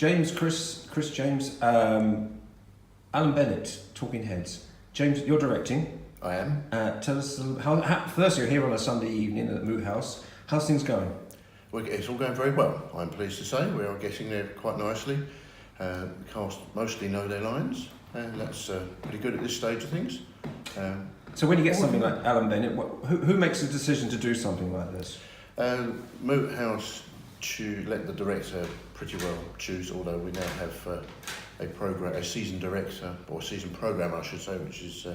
Chris, James, Alan Bennett, Talking Heads. James, you're directing. I am. Tell us how. First, you're here on a Sunday evening at Moot House. How's things going? Well, it's all going very well. I'm pleased to say we are getting there quite nicely. The cast mostly know their lines, and that's pretty good at this stage of things. So when you get something like Alan Bennett, who makes the decision to do something like this? Moot House let the director pretty well choose, although we now have a season director, or season programmer I should say, which is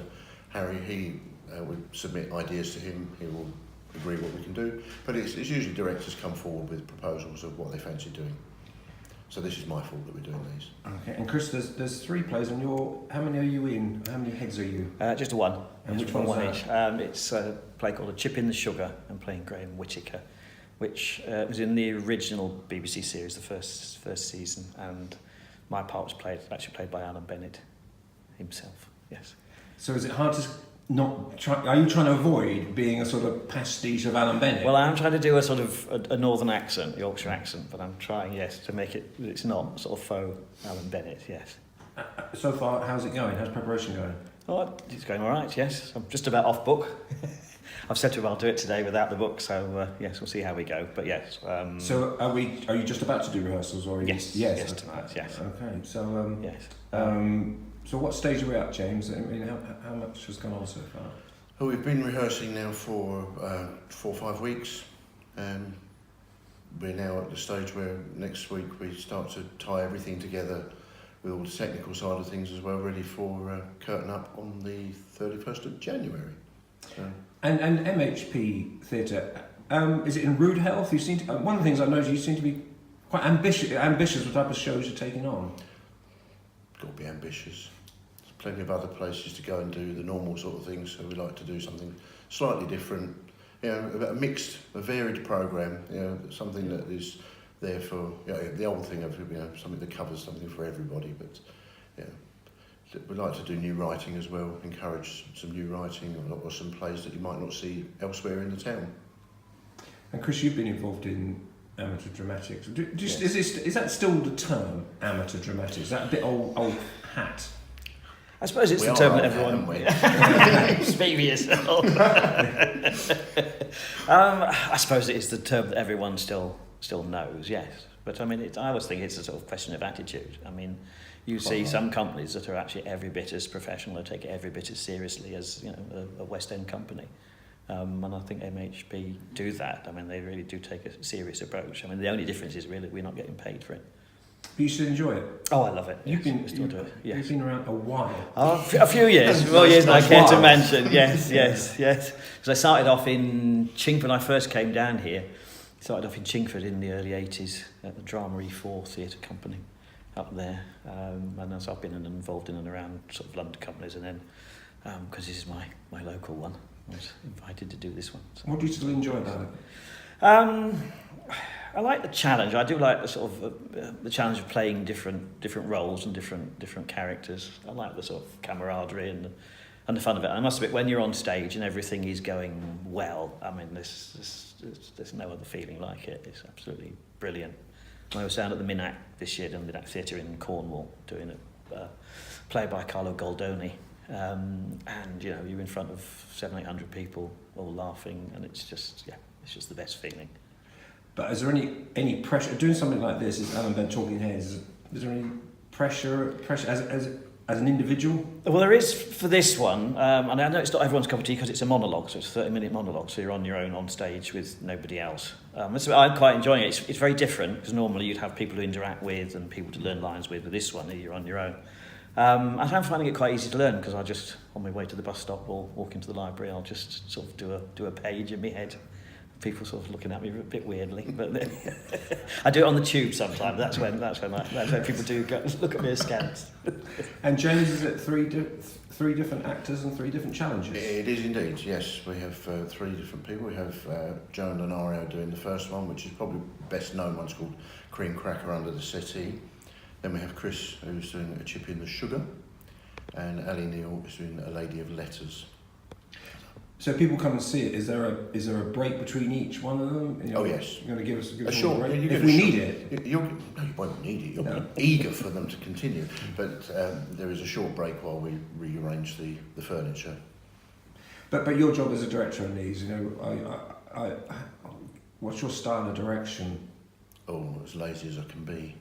Harry. He would submit ideas to him, he will agree what we can do, but it's usually directors come forward with proposals of what they fancy doing. So this is my fault that we're doing these. Okay, and Chris, there's 3 plays, and how many are you in? How many heads are you? Just one. And which one's that? Each. It's a play called A Chip in the Sugar. I'm playing Graham Whittaker, which was in the original BBC series, the first season, and my part was actually played by Alan Bennett himself. Yes. So is it hard to are you trying to avoid being a sort of pastiche of Alan Bennett? Well, I'm trying to do a sort of a northern accent, Yorkshire accent, but I'm trying, yes, to make it's not sort of faux Alan Bennett, yes. So far, how's it going? How's preparation going? Oh, it's going all right, yes. I'm just about off book. I've said to him I'll do it today without the book, so yes, we'll see how we go. But yes. So are you just about to do rehearsals, or yes, tonight, yes. Okay, so yes. So what stage are we at, James? I mean, how much has gone on so far? Well, we've been rehearsing now for 4 or 5 weeks. We're now at the stage where next week we start to tie everything together with all the technical side of things as well, ready for curtain up on the 31st of January. So. And MHP Theatre, is it in rude health? You seem to, one of the things I've noticed, you seem to be quite ambitious with the type of shows you're taking on. Got to be ambitious. There's plenty of other places to go and do the normal sort of things, so we like to do something slightly different. You know, a varied programme. You know, something that is there for the old thing of something that covers something for everybody. But we like to do new writing as well. Encourage some new writing or some plays that you might not see elsewhere in the town. And Chris, you've been involved in amateur dramatics. Yes. Is that still the term, amateur dramatics? Is that a bit old hat? I suppose it's the term that everyone... Speak for yourself. I suppose it is the term that everyone still knows, yes. But I mean, I always think it's a sort of question of attitude. I mean, you see some companies that are actually every bit as professional or take it every bit as seriously as a West End company. And I think MHP do that. I mean, they really do take a serious approach. I mean, the only difference is really we're not getting paid for it. But you still enjoy it? Oh, I love it. You've yes, you've been around a while. Oh, a few years. More years than I care to mention. Yes. Because I started off in Chingford when I first came down here. Started off in Chingford in the early 80s at the Drama E4 Theatre Company up there. And as I've been involved in and around sort of London companies, and then, because this is my local one, I was invited to do this one. So. What do you still enjoy about it? I like the challenge. I do like the sort of the challenge of playing different roles and different characters. I like the sort of camaraderie and the fun of it. I must admit, when you're on stage and everything is going well, I mean, there's no other feeling like it. It's absolutely brilliant. I was down at the Minack this year, down the Minack Theatre in Cornwall, doing a play by Carlo Goldoni. And you're in front of 700-800 people all laughing, and it's just the best feeling. But is there any pressure doing something like this? Is Alan Bennett Talking Heads? Is there any pressure as an individual? Well, there is for this one, and I know it's not everyone's cup of tea because it's a monologue, so it's a 30-minute monologue, so you're on your own on stage with nobody else. I'm quite enjoying it. It's very different because normally you'd have people to interact with and people to learn lines with. But this one, you're on your own. I'm finding it quite easy to learn because I just, on my way to the bus stop or walk into the library, I'll just sort of do a page in my head. People sort of looking at me a bit weirdly, but then I do it on the tube sometimes. That's when people do look at me askance. And James, is it three different actors and 3 different challenges? It is indeed, yes. We have 3 different people. We have Joan Lenario doing the first one, which is probably best known. One's called Cream Cracker Under the Settee. Then we have Chris, who's doing A Chip in the Sugar, and Ali Neal is doing A Lady of Letters. So people come and see it. Is there a break between each one of them? Oh, yes. You're going to give us A short, break you if get we a need short- it. No, you won't need it. You'll No. be eager for them to continue. But there is a short break while we rearrange the furniture. But your job as a director on these, what's your style of direction? Oh, as lazy as I can be.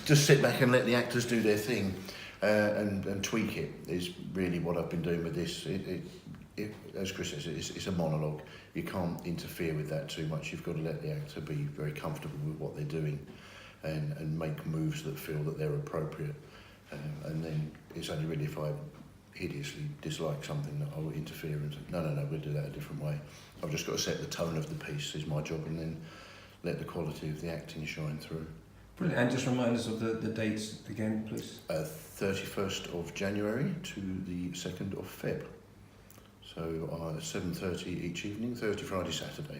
Just sit back and let the actors do their thing, and tweak it is really what I've been doing with this. As Chris says, it's a monologue. You can't interfere with that too much. You've got to let the actor be very comfortable with what they're doing, and make moves that feel that they're appropriate. And then it's only really if I hideously dislike something that I will interfere and say, no, we'll do that a different way. I've just got to set the tone of the piece is my job, and then let the quality of the acting shine through. Brilliant. And just remind us of the dates again, please. 31st of January to the 2nd of Feb. So 7:30 each evening, Thursday, Friday, Saturday.